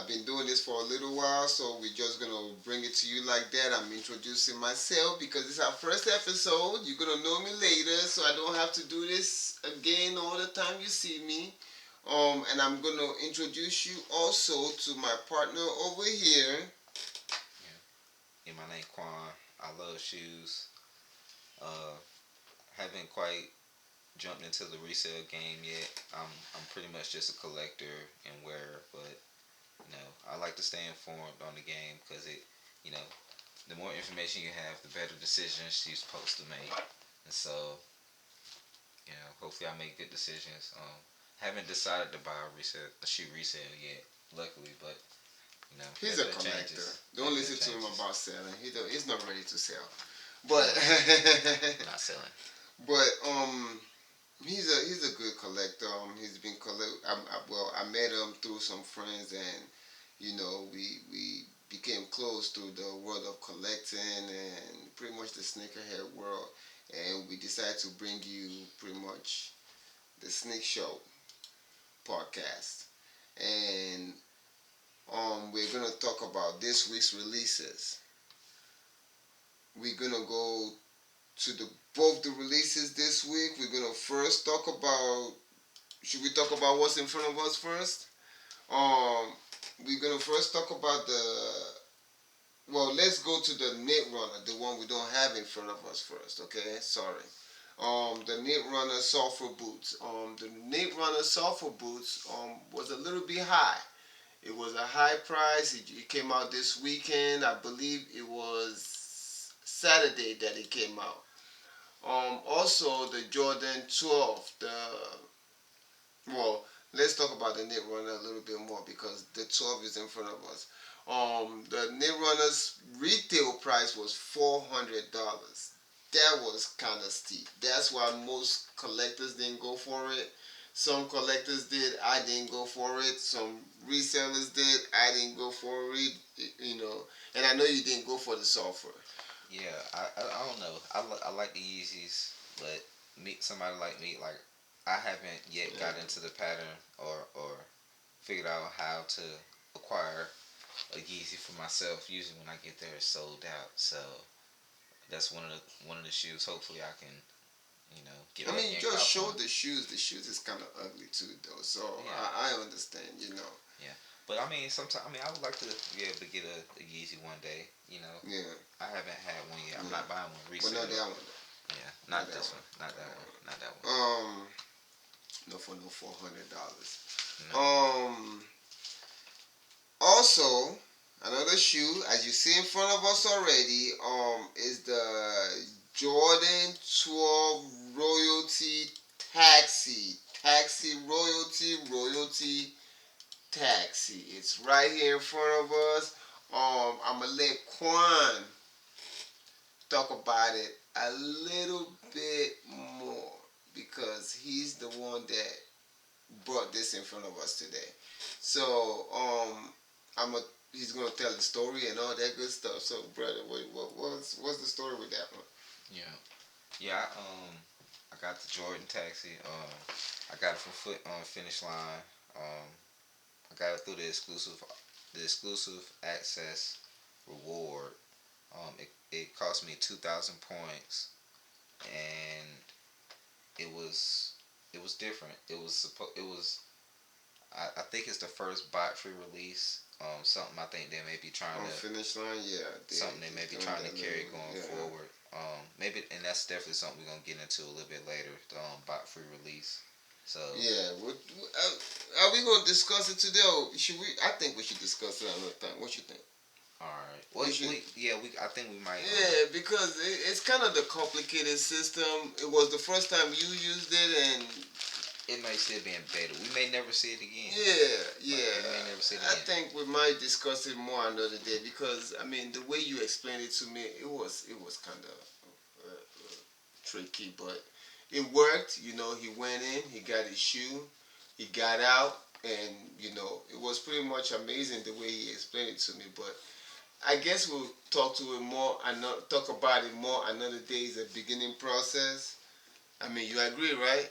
I've been doing this for a little while, so we're just gonna bring it to you like that. I'm introducing myself because it's our first episode. You're gonna know me later, so I don't have to do this again all the time you see me. And I'm gonna introduce you also to my partner over here. Yeah. Yeah, my name Quan. I love shoes. Uh, haven't quite jumped into the resale game yet. I'm pretty much just a collector and wearer, but I like to stay informed on the game because you know, the more information you have, the better decisions you're supposed to make. And so, hopefully I make good decisions. Haven't decided to buy a shoe resale yet, luckily, but He's a that collector. changes. Don't That listen to him changes. about selling. He's not ready to sell. But No, not selling. but he's a good collector. He's been well, I met him through some friends, and we became close through the world of collecting and pretty much the sneakerhead world. And we decided to bring you pretty much the Sneak Show podcast. And we're gonna talk about this week's releases. We're gonna go to the both the releases this week. We're gonna first talk about. Should we talk about what's in front of us first? Um, we're gonna first talk about the. Well, let's go to the knit runner, the one we don't have in front of us first. Okay, sorry. The knit runner sulfur boots. The knit runner sulfur boots was a little bit high. It was a high price. It came out this weekend. I believe it was Saturday that it came out. Also, the Jordan 12. Well, let's talk about the knit runner a little bit more because the 12 is in front of us. The knit runner's retail price was $400. That was kind of steep. That's why most collectors didn't go for it. Some collectors did. I didn't go for it. Some resellers did. I didn't go for it. And I know you didn't go for the sulfur. Yeah, I don't know. I like the Yeezys, but somebody like me, like I haven't yet Yeah. got into the pattern or figured out how to acquire a Yeezy for myself. Usually when I get there, it's sold out. So that's one of the shoes. Hopefully I can get I mean, lucky you and just cop showed one. the shoes. The shoes is kind of ugly too, though. So Yeah, I understand. yeah. But I mean, sometimes I would like to be able to get a Yeezy one day. Yeah. I haven't had one yet. I'm Yeah. not buying one Well, not resale. that one. Yeah, Not not that this one. one. Not that one. Not that one. No for no $400. No. Also, another shoe, as you see in front of us already, is the Jordan 12 Royalty Taxi. Taxi Royalty Taxi. It's right here in front of us. I'm gonna let Quan talk about it a little bit more because he's the one that brought this in front of us today. So I'm a he's gonna tell the story and all that good stuff. So brother, what's the story with that one? Yeah. Yeah. I got the Jordan taxi. I got it from Foot on Finish Line. Um, I got it through the exclusive access reward. It cost me 2,000 points, and it was different. I think it's the first bot free release. Something I think they may be trying On to finish line, yeah. something they may be trying to carry going Yeah. forward. Maybe, and that's definitely something we're gonna get into a little bit later. The bot free release. So Yeah. Are we gonna discuss it today? Or should we? I think we should discuss it another time. What you think? all right. We should. I think we might. Yeah, because it's kind of the complicated system. It was the first time you used it, and It may still be embedded. We may never see it again. yeah, We yeah. may never see it I again. think we might discuss it more another day because I mean the way you explained it to me, it was kind of tricky, but it worked. He went in, he got his shoe, he got out, and it was pretty much amazing the way he explained it to me. But I guess we'll talk to it more and not talk about it more another day. Is a beginning process. I mean, you agree, right?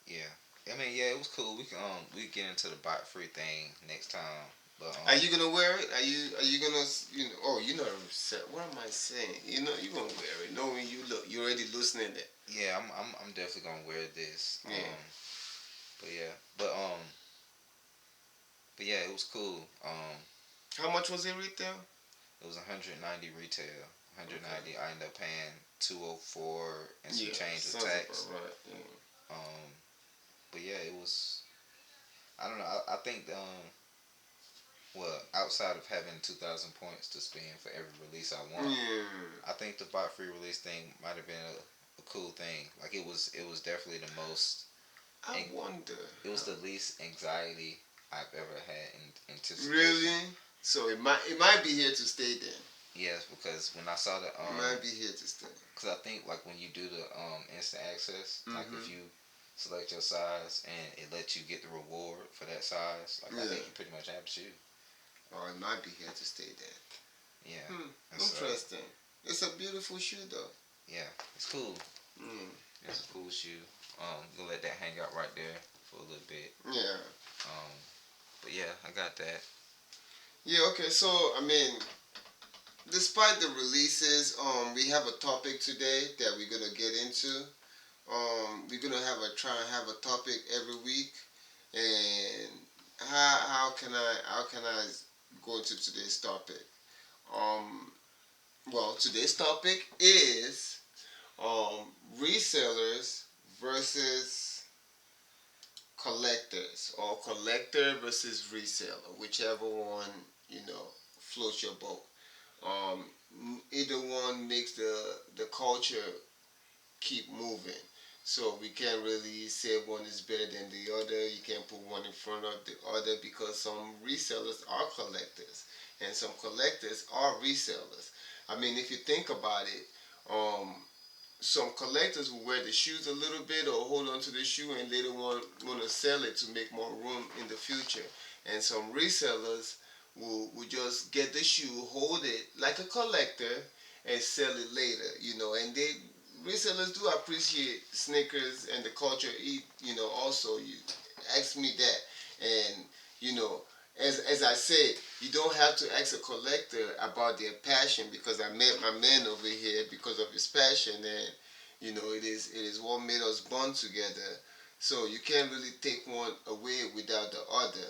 Yeah. I mean, yeah, it was cool. We can get into the bot free thing next time. But Are you gonna wear it? Are you gonna you know? Oh, you know what am I saying? You know you gonna wear it. Knowing you look, you're already loosening it. yeah, I'm definitely gonna wear this. Yeah. But yeah, but yeah, it was cool. How much was it retail? It was 190 retail. 190. Okay. I ended up paying 204 and some Yeah, change with sounds tax. about right. Yeah. Um, but yeah, it was. I don't know. I think well, outside of having 2,000 points to spend for every release I want, Yeah. I think the bot free release thing might have been a cool thing. Like it was definitely the most. I wonder. It was the least anxiety I've ever had in anticipation. Really? So it might be here to stay then. Yes, because when I saw the It might be here to stay. because I think like when you do the instant access, like if Mhm. you select your size and it lets you get the reward for that size, like I Yeah. think you pretty much have to shoe. Or it might be here to stay then. Yeah, Hmm. and so Interesting. It's a beautiful shoe though. yeah, it's cool. Mm. It's a cool shoe. Gonna let that hang out right there for a little bit. Yeah. Um, but yeah, I got that. Yeah. Okay. So I mean, despite the releases, we have a topic today that we're gonna get into. We're gonna have a try and have a topic every week, and how can I go into today's topic? Um, well, today's topic is um, resellers versus collectors, or collector versus reseller, whichever one floats your boat. Um, Either one makes the culture keep moving. So we can't really say one is better than the other. You can't put one in front of the other because some resellers are collectors and some collectors are resellers. I mean, if you think about it, um, some collectors will wear the shoes a little bit or hold on to the shoe and later want to sell it to make more room in the future. And some resellers will just get the shoe, hold it like a collector, and sell it later. And they resellers do appreciate sneakers and the culture. Also you ask me that, and you know, as I said, you don't have to ask a collector about their passion because I met my man over here because of his passion, and it is what made us bond together. So you can't really take one away without the other.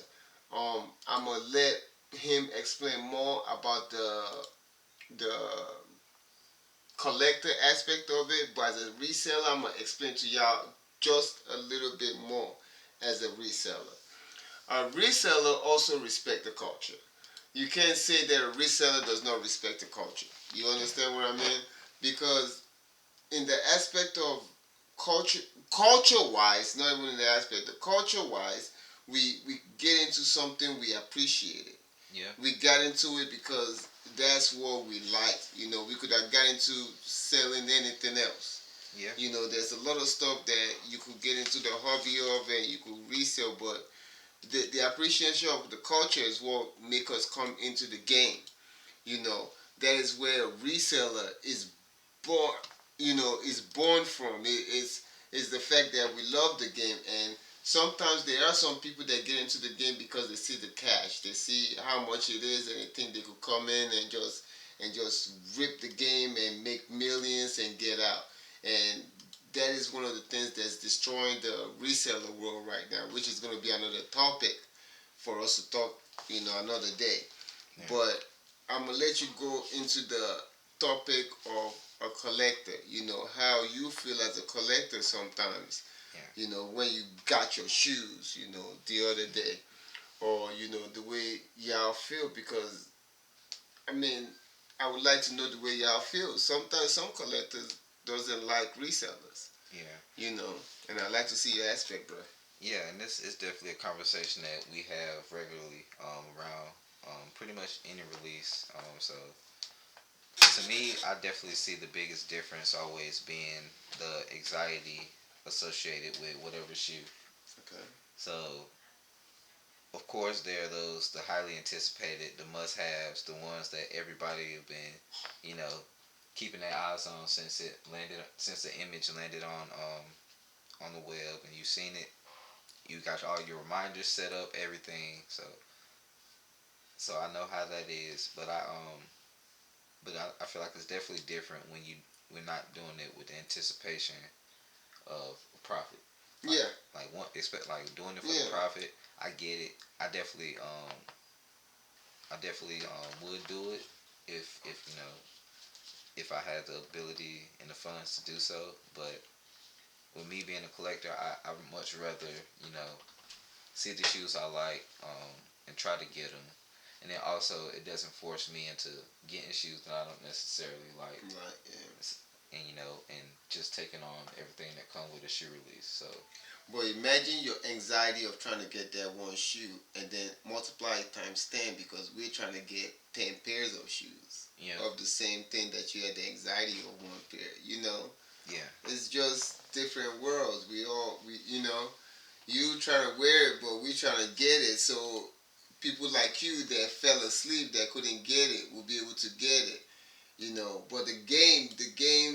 I'm gonna let him explain more about the collector aspect of it, but as a reseller, I'm gonna explain to y'all just a little bit more as a reseller. A reseller also respect the culture. You can't say that a reseller does not respect the culture. You understand what I mean? Because in the aspect of culture, culture-wise, not even in the aspect of culture-wise, we get into something we appreciate it. Yeah. We got into it because that's what we liked. We could have got into selling anything else. Yeah. There's a lot of stuff that you could get into the hobby of and you could resell, but the appreciation of the culture is what make us come into the game. You know, that is where a reseller is born. Is born from. Is the fact that we love the game, and sometimes there are some people that get into the game because they see the cash, they see how much it is, and they think they could come in and just rip the game and make millions and get out. And that is one of the things that's destroying the reseller world right now, which is going to be another topic for us to talk, another day. Yeah. But I'm gonna let you go into the topic of a collector. How you feel as a collector sometimes. Yeah. When you got your shoes. The other day, or the way y'all feel, because I mean, I would like to know the way y'all feel. Sometimes some collectors doesn't like resellers. Yeah. And I like to see your aspect, bro. Yeah, and this is definitely a conversation that we have regularly around pretty much any release. So to me, I definitely see the biggest difference always being the anxiety associated with whatever shoe. Okay. So of course there are those the highly anticipated, the must-haves, the ones that everybody have been, you know, keeping their eyes on since the image landed on the web and you've seen it. You got all your reminders set up, everything. So so I know how that is. But I feel like it's definitely different when we're not doing it with the anticipation of profit. Like Yeah, one expect like doing it for the yeah. profit. I get it. I definitely would do it if if I had the ability and the funds to do so. But with me being a collector, I would much rather see the shoes I like, and try to get them. And then also, it doesn't force me into getting shoes that I don't necessarily like, Right, yeah. and just taking on everything that comes with a shoe release. So But imagine your anxiety of trying to get that one shoe and then multiply it times 10 because we're trying to get 10 pairs of shoes yeah, of the same thing that you had the anxiety of one pair, you know? yeah, It's just different worlds. You trying to wear it, but we trying to get it. So people like you that fell asleep that couldn't get it will be able to get it. But the game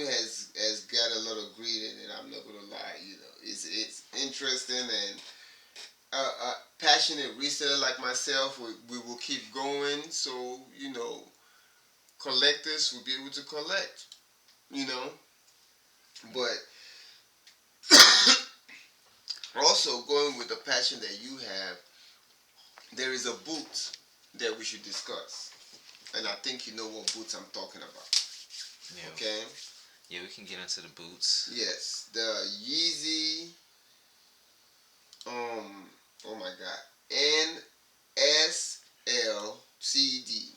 has got a lot of greed in it. I'm not gonna lie. It's interesting, and a passionate reseller like myself, we will keep going. So collectors will be able to collect. You know, but also going with the passion that you have, there is a boot that we should discuss, and I think you know what boots I'm talking about. yeah, Okay. yeah. We can get into the boots. Yes, the Yeezy. Oh my God. NSLTD.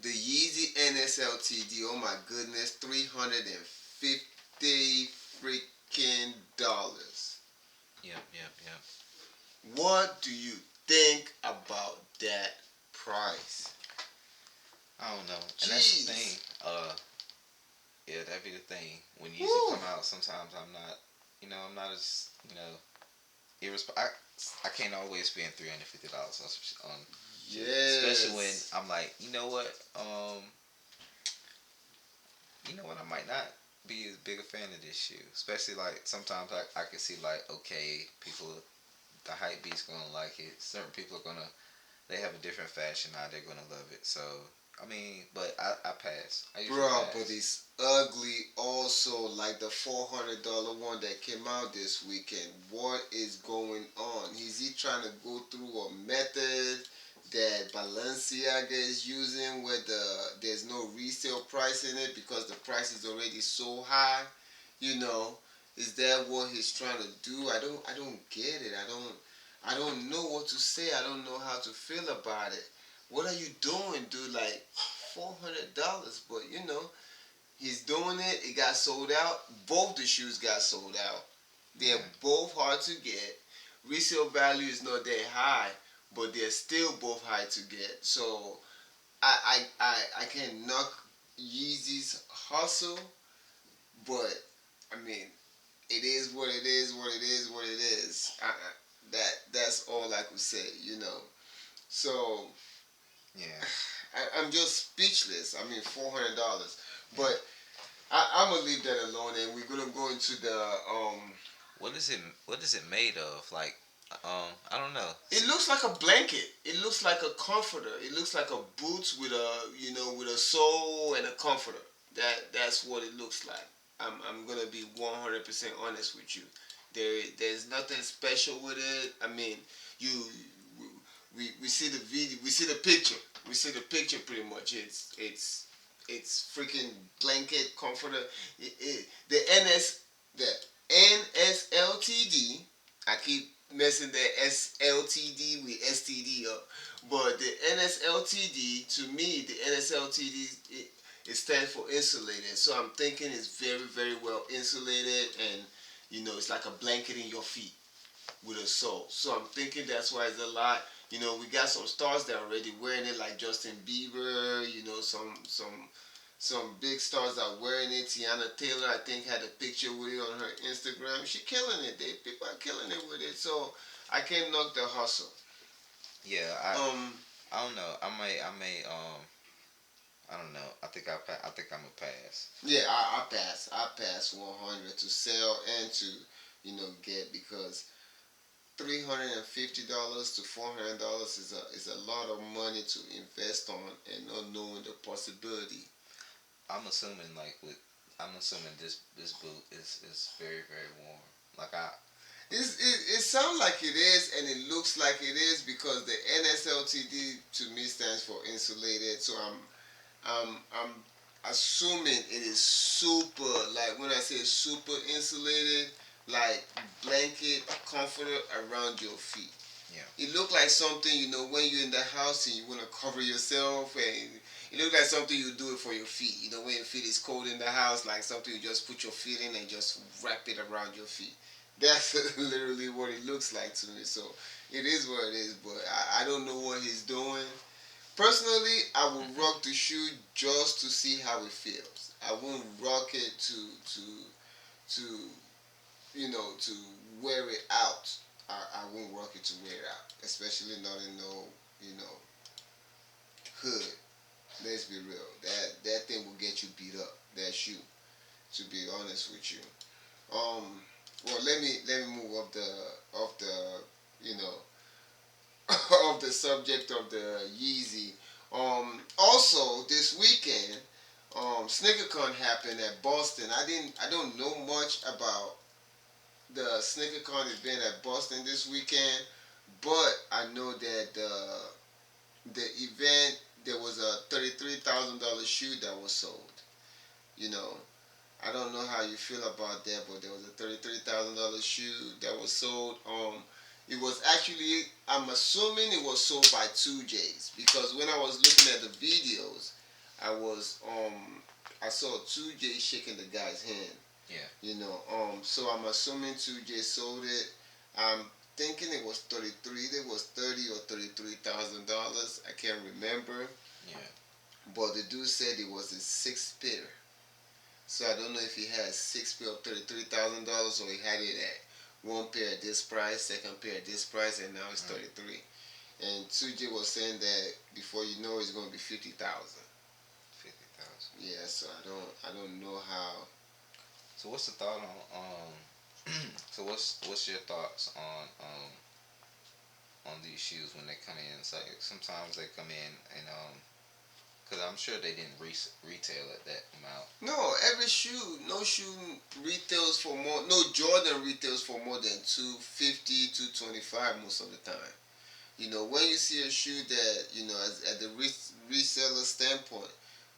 The Yeezy NSLTD. Oh my goodness. $350 freaking dollars. Yep, yep, yep. What do you think about that price? I don't know, and that's the thing. Jeez. Yeah, that'd be the thing. When Yeezy Woo. come out, sometimes I'm not as I can't always spend $350 on shoes, especially when Yes. I'm like, I might not be as big a fan of this shoe. Especially like sometimes I can see like, okay, people, the hype beast gonna like it. Certain people are gonna, they have a different fashion now. They're gonna love it. So I mean, but I pass. I usually Bro, but pass. it's ugly also, like the $400 one that came out this weekend. What is going on? Is he trying to go through a method that Balenciaga is using where there's no resale price in it because the price is already so high? You know, is that what he's trying to do? I don't get it. I don't know what to say. I don't know how to feel about it. What are you doing, dude? Like $400, but he's doing it. It got sold out. Both the shoes got sold out. They're Yeah, both hard to get. Resale value is not that high, but they're still both high to get. So I can knock Yeezy's hustle, but I mean it is what it is. What it is. What it is. That's all I could say. So yeah, I'm just speechless. I mean, $400, yeah. but I'm gonna leave that alone, and we're gonna go into the What is it? What is it made of? Like, I don't know. It looks like a blanket. It looks like a comforter. It looks like a boots with a sole and a comforter. That's what it looks like. I'm gonna be 100% honest with you. There's nothing special with it. I mean, you we see the video, we see the picture, pretty much. It's freaking blanket comforter. The the NSLTD. I keep messing the SLTD with STD up, but the NSLTD, to me, the NSLTD, it stands for insulated. So I'm thinking it's very very well insulated, and it's like a blanket in your feet with a soul. So I'm thinking that's why it's a lot. We got some stars that are already wearing it, like Justin Bieber. Some big stars that are wearing it. Tiana Taylor, I think, had a picture with it on her Instagram. She killing it. People are killing it with it. So I can't knock the hustle. Yeah, Um, I don't know. I don't know. I think I'm a pass. yeah, I pass 100 to sell and to get, because $350 to $400 is a lot of money to invest on and not knowing the possibility. I'm assuming like with I'm assuming this boot is very very warm. Like I It sounds like it is, and it looks like it is because the NSLTD to me stands for insulated. So I'm assuming it is super. Like when I say super insulated, like blanket comforter around your feet. yeah It looked like something when you're in the house and you want to cover yourself, and it looked like something you do it for your feet. When your feet is cold in the house, like something you just put your feet in and just wrap it around your feet. That's literally what it looks like to me. So it is what it is, but I don't know what he's doing. Personally, I would hmm rock the shoe just to see how it feels. I wouldn't rock it to to wear it out. I won't rock it to wear it out, especially not in no you know hood. Let's be real. That thing will get you beat up. That shoe. To be honest with you. Well, let me move off the you know of the subject of the Yeezy. Also this weekend, SneakerCon happened at Boston. I don't know much about the SneakerCon event at Boston this weekend, but I know that the event there was a $33,000 shoe that was sold. You know, I don't know how you feel about that, but there was a $33,000 shoe that was sold. It was actually, I'm assuming it was sold by 2Js because when I was looking at the videos, I was I saw 2J shaking the guy's hand. yeah So I'm assuming 2J sold it. I'm thinking it was 33. It was 30 or $33,000. I can't remember, yeah but the dude said it was his sixth pair. So I don't know if he had six pair of $33,000 or he had it at one pair at this price, second pair at this price, and now it's mm, 33. And 2J was saying that before you know it's gonna be 50,000. 50,000. Yeah, so I don't know how. So what's the thought so what's your thoughts on these shoes when they come in? It's like sometimes they come in and because I'm sure they didn't retail at that amount. No, every shoe, no shoe retails for more. No Jordan retails for more than 250, 225 most of the time. When you see a shoe that as at the reseller standpoint,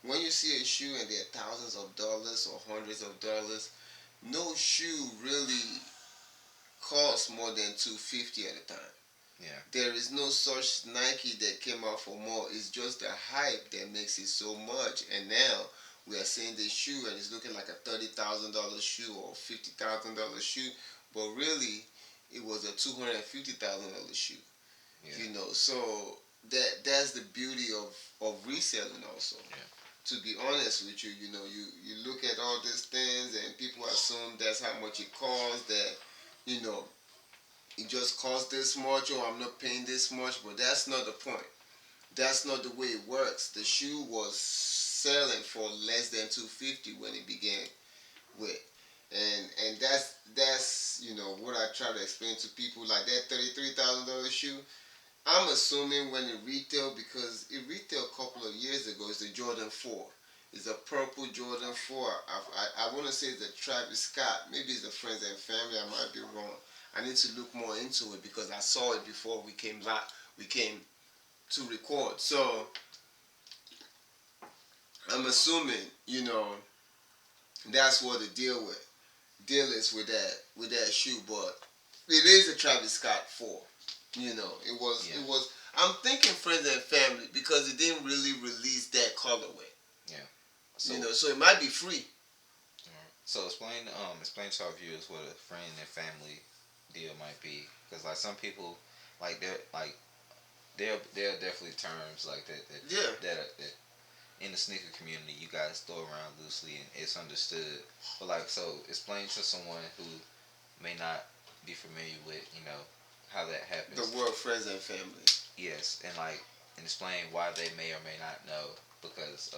when you see a shoe and they're thousands of dollars or hundreds of dollars, no shoe really costs more than 250 at a time. Yeah, There is no such Nike that came out for more. It's just the hype that makes it so much. And now we are seeing this shoe and it's looking like a $30,000 shoe or $50,000 shoe, but really it was a $250,000 shoe. yeah, So that's the beauty of reselling also. yeah, To be honest with you, you look at all these things and people assume that's how much it costs. That you know it just costs this much, or I'm not paying this much. But that's not the point. That's not the way it works. The shoe was selling for less than 250 when it began with. And that's what I try to explain to people, like that $33,000 shoe. I'm assuming when it retailed, because it retailed a couple of years ago, it's the Jordan 4. It's a purple Jordan 4. I want to say it's the Travis Scott. Maybe it's the Friends and Family. I might be wrong. I need to look more into it because I saw it before we came live. We came to record. So I'm assuming, that's what the deal is with that shoe. But it is a Travis Scott 4. It was yeah, it was. I'm thinking Friends and Family because it didn't really release that colorway. yeah. So So it might be free. so explain to our viewers what a friend and family deal might be, because like some people like there are definitely terms like that Yeah. that in the sneaker community you guys throw around loosely and it's understood. But like so explain to someone who may not be familiar with how that The happens. word Friends and Family. Yes, and explain why they may or may not know, because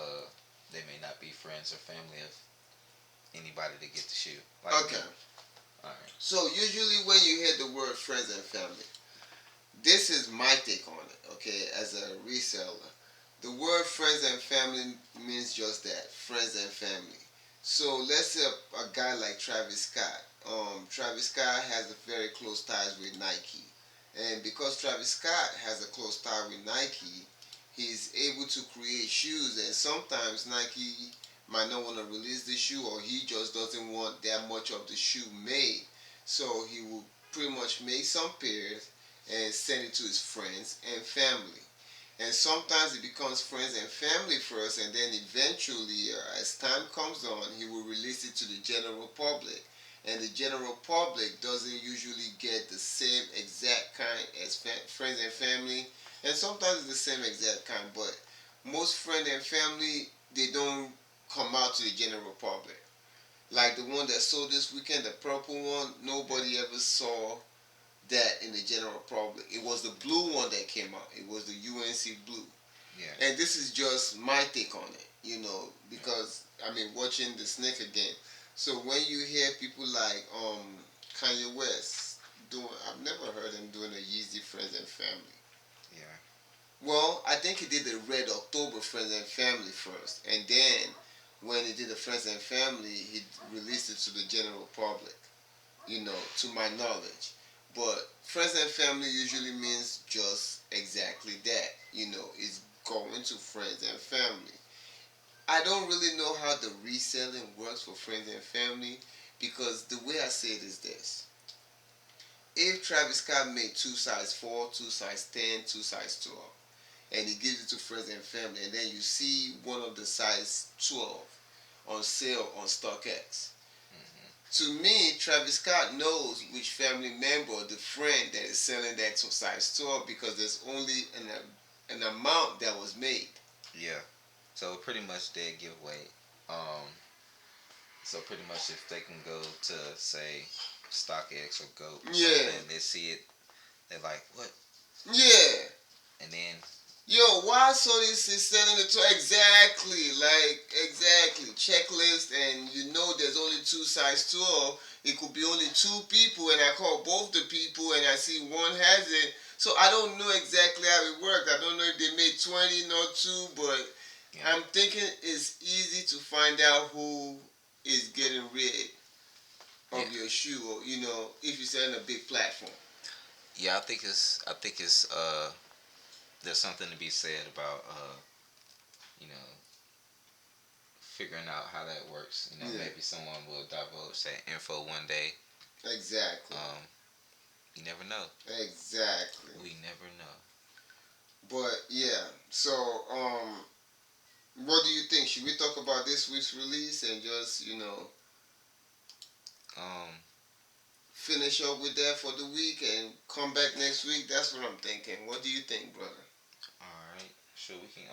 they may not be friends or family of anybody to get the shoe like me. Okay. Alright. So usually when you hear the word friends and family, this is my take on it, okay, as a reseller. The word friends and family means just that, friends and family. So let's say a guy like Travis Scott. Travis Scott has a very close ties with Nike. And because Travis Scott has a close tie with Nike, he's able to create shoes, and sometimes Nike might not want to release the shoe, or he just doesn't want that much of the shoe made. So he will pretty much make some pairs and send it to his friends and family. And sometimes it becomes friends and family first, and then eventually, as time comes on, he will release it to the general public. And the general public doesn't usually get the same exact kind as friends and family, and sometimes it's the same exact kind, but most friends and family, they don't come out to the general public. Like the one that sold this weekend, the purple one, nobody ever saw that in the general public. It was the blue one that came out. It was the UNC blue. Yeah. And this is just my take on it, because I mean watching the sneaker game. So when you hear people like Kanye West doing, I've never heard him doing a Yeezy Friends and Family. Yeah. Well, I think he did the Red October Friends and Family first, and then when he did the Friends and Family, he released it to the general public, to my knowledge. But friends and family usually means just exactly that. It's going to friends and family. I don't really know how the reselling works for friends and family, because the way I say it is this. If Travis Scott made two size 4, two size 10, two size 12, and he gives it to friends and family, and then you see one of the size 12 on sale on StockX, to me, Travis Scott knows which family member, the friend that is selling that to size 12, because there's only an amount that was made. Yeah. So pretty much dead giveaway. Um, so pretty much if they can go to say StockX or Goat or Yeah. something, they see it, they're like, what? Yeah. And then Yo, why Sony's is selling it to exactly, like, exactly, checklist, and there's only two size 12. It could be only two people, and I call both the people, and I see one has it. So I don't know exactly how it worked. I don't know if they made 20, not two, but yeah, I'm thinking it's easy to find out who is getting rid of yeah, your shoe, or, if you're selling a big platform. yeah. I think it's there's something to be said about you know figuring out how that works. Yeah, Maybe someone will divulge that info one day. exactly. Um, you never know. Exactly. We never know. But yeah, so what do you think? Should we talk about this week's release and just Um, finish up with that for the week and come back next week? That's what I'm thinking. What do you think, brother? all right. Sure, we can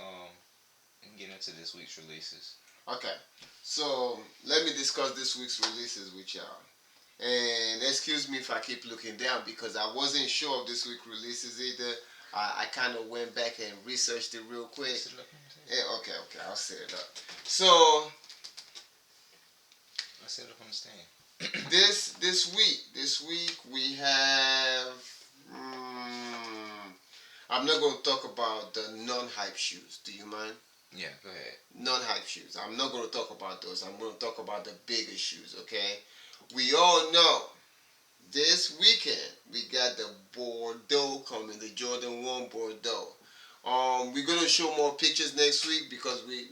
get into this week's releases. Okay, so let me discuss this week's releases with y'all. And excuse me if I keep looking down, because I wasn't sure of this week's releases either. I kind of went back and researched it real quick. Sit it up. Yeah, okay, I'll set it up. So I set it up on the stand. this week we have. I'm not going to talk about the non-hype shoes. Do you mind? Yeah, go ahead. Non-hype shoes. I'm not going to talk about those. I'm going to talk about the bigger shoes. Okay. We all know this weekend we got the Bordeaux coming, the Jordan 1 Bordeaux. We're gonna show more pictures next week, because we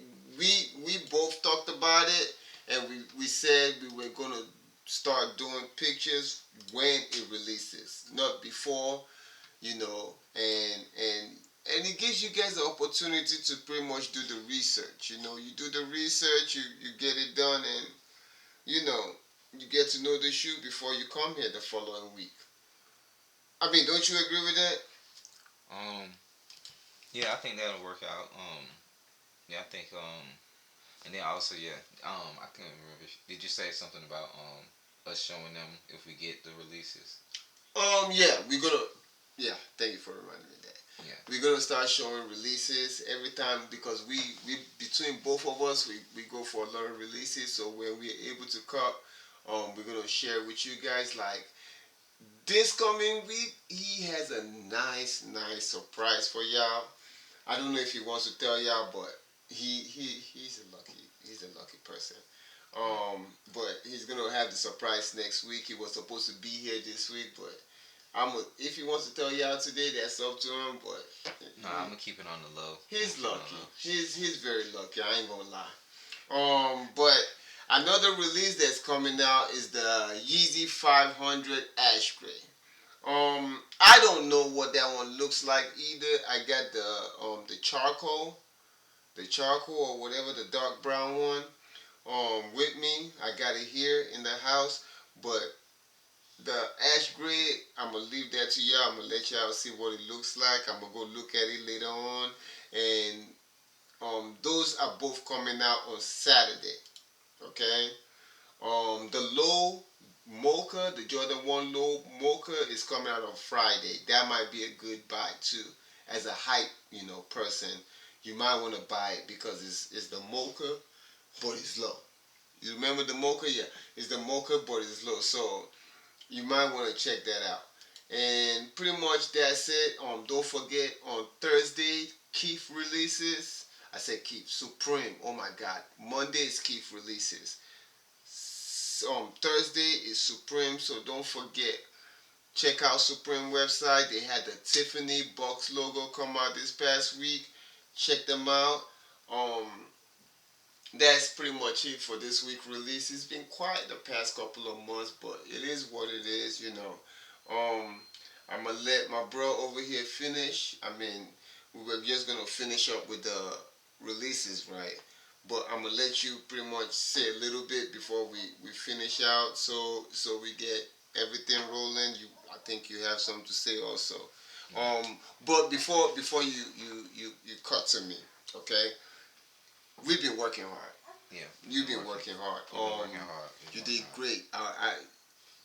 both talked about it, and we said we were gonna start doing pictures when it releases, not before, and it gives you guys the opportunity to pretty much do the research. You do the research, you get it done, and you know you get to know the shoe before you come here the following week. I mean, don't you agree with that? Um, yeah, I think that'll work out. Yeah, I think and then also yeah, I can't remember. Did you say something about us showing them if we get the releases? Yeah, we're gonna. Yeah, thank you for reminding me that. Yeah. We're gonna start showing releases every time, because we between both of us we go for a lot of releases. So when we're able to cut We're gonna share with you guys like this coming week. He has a nice surprise for y'all. I don't know if he wants to tell y'all, but he's a lucky person. But he's gonna have the surprise next week. He was supposed to be here this week, but if he wants to tell y'all today, that's up to him. But No, I'm gonna keep it on the low. he's lucky. He's very lucky. I ain't gonna lie. But another release that's coming out is the Yeezy 500 Ash Gray. I don't know what that one looks like either. I got the charcoal or whatever, the dark brown one, with me. I got it here in the house, but the ash gray, I'm gonna leave that to y'all. I'm gonna let y'all see what it looks like. I'm gonna go look at it later on, and those are both coming out on Saturday. Okay. The low mocha, the Jordan 1 low mocha is coming out on Friday. That might be a good buy too. As a hype, person, you might want to buy it because it's the mocha, but it's low. You remember the mocha? Yeah, it's the mocha, but it's low. So you might want to check that out. And pretty much that's it. Don't forget on Thursday, Keith releases. I said Keith Supreme. Oh my God, Monday is Keith releases. Thursday is Supreme, so don't forget. Check out Supreme website. They had the Tiffany box logo come out this past week. Check them out. Um, that's pretty much it for this week release. It's been quiet the past couple of months, but it is what it is. I'm gonna let my bro over here finish. I mean, we were just gonna finish up with the releases, right? But I'm gonna let you pretty much say a little bit before we finish out, so we get everything rolling. I think you have something to say also. But before you cut to me, okay? We've been working hard. Yeah, You've been working hard. working hard. You did great. I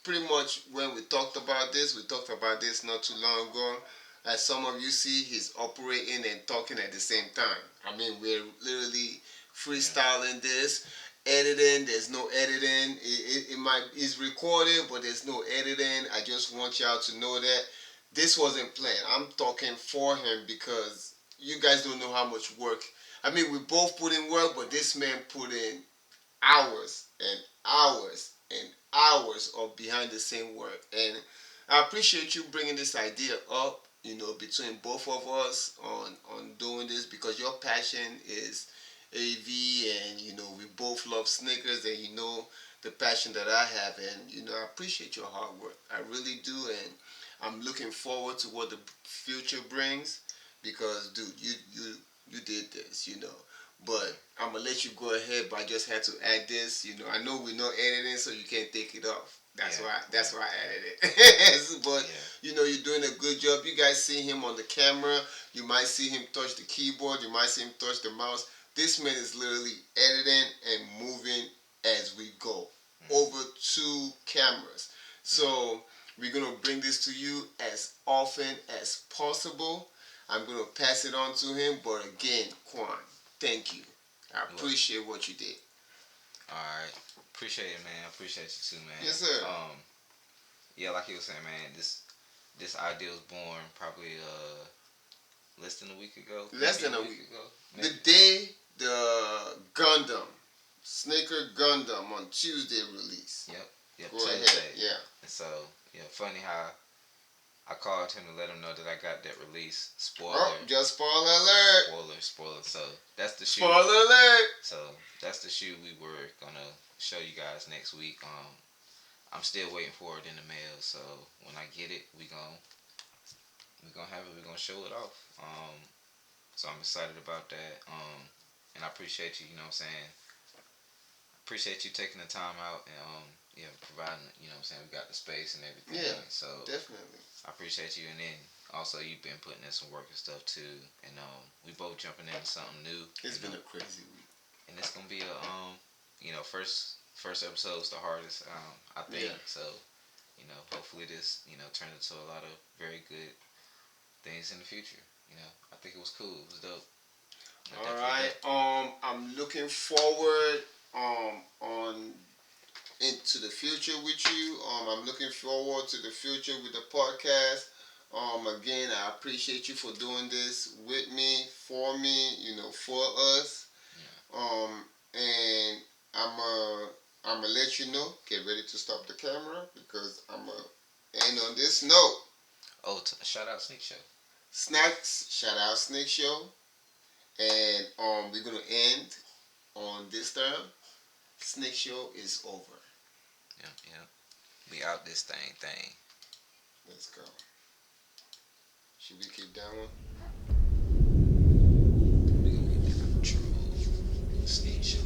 pretty much when we talked about this not too long ago. As some of you see, he's operating and talking at the same time. I mean, we're literally freestyling this, editing. There's no editing. It's recorded, but there's no editing. I just want y'all to know that this wasn't planned. I'm talking for him because you guys don't know how much work. I mean, we both put in work, but this man put in hours and hours and hours of behind the scene work. And I appreciate you bringing this idea up, between both of us on doing this because your passion is AV and, we both love sneakers and the passion that I have. And, I appreciate your hard work. I really do. And I'm looking forward to what the future brings because, dude, you did this. But I'm gonna let you go ahead. But I just had to add this. I know we're not editing, so you can't take it off. That's why. That's why I added it. But you're doing a good job. You guys see him on the camera. You might see him touch the keyboard. You might see him touch the mouse. This man is literally editing and moving as we go over two cameras. So we're gonna bring this to you as often as possible. I'm gonna pass it on to him. But again, Quan, thank you. I appreciate what you did. All right, appreciate it, man. Appreciate you too, man. Yes, sir. Yeah, like you were saying, man. This idea was born probably less than a week ago. Less than a week ago. The day the Gundam, Sneaker Gundam on Tuesday release. Yep. Go Tuesday. ahead. Yeah. And so, funny how I called him to let him know that I got that release. Spoiler. Oh, just spoiler alert. Spoiler. So that's the shoe. Spoiler alert. So that's the shoe we were gonna show you guys next week. I'm still waiting for it in the mail. So when I get it, we gonna have it. We're gonna show it off. So I'm excited about that. And I appreciate you. You know what I'm saying. Appreciate you taking the time out and providing. You know what I'm saying. We got the space and everything. Yeah. So definitely. I appreciate you, and then also you've been putting in some work and stuff too, and we both jumping into something new. It's been a crazy week, and it's gonna be a first episode's the hardest, I think. Yeah. So hopefully this turns into a lot of very good things in the future. I think it was cool. It was dope. All right. I'm looking forward on into the future with you. I'm looking forward to the future with the podcast. Again, I appreciate you for doing this with me, for me, for us. Yeah. And I'm gonna let you know. Get ready to stop the camera because I'm gonna end on this note. Oh, shout out Sneak Show. Snacks, shout out Snake Show, and we're gonna end on this term. Snake Show is over. Yep, yep. We out this thing. Let's go. Should we keep that one? We gonna get that outro. Sneak Show.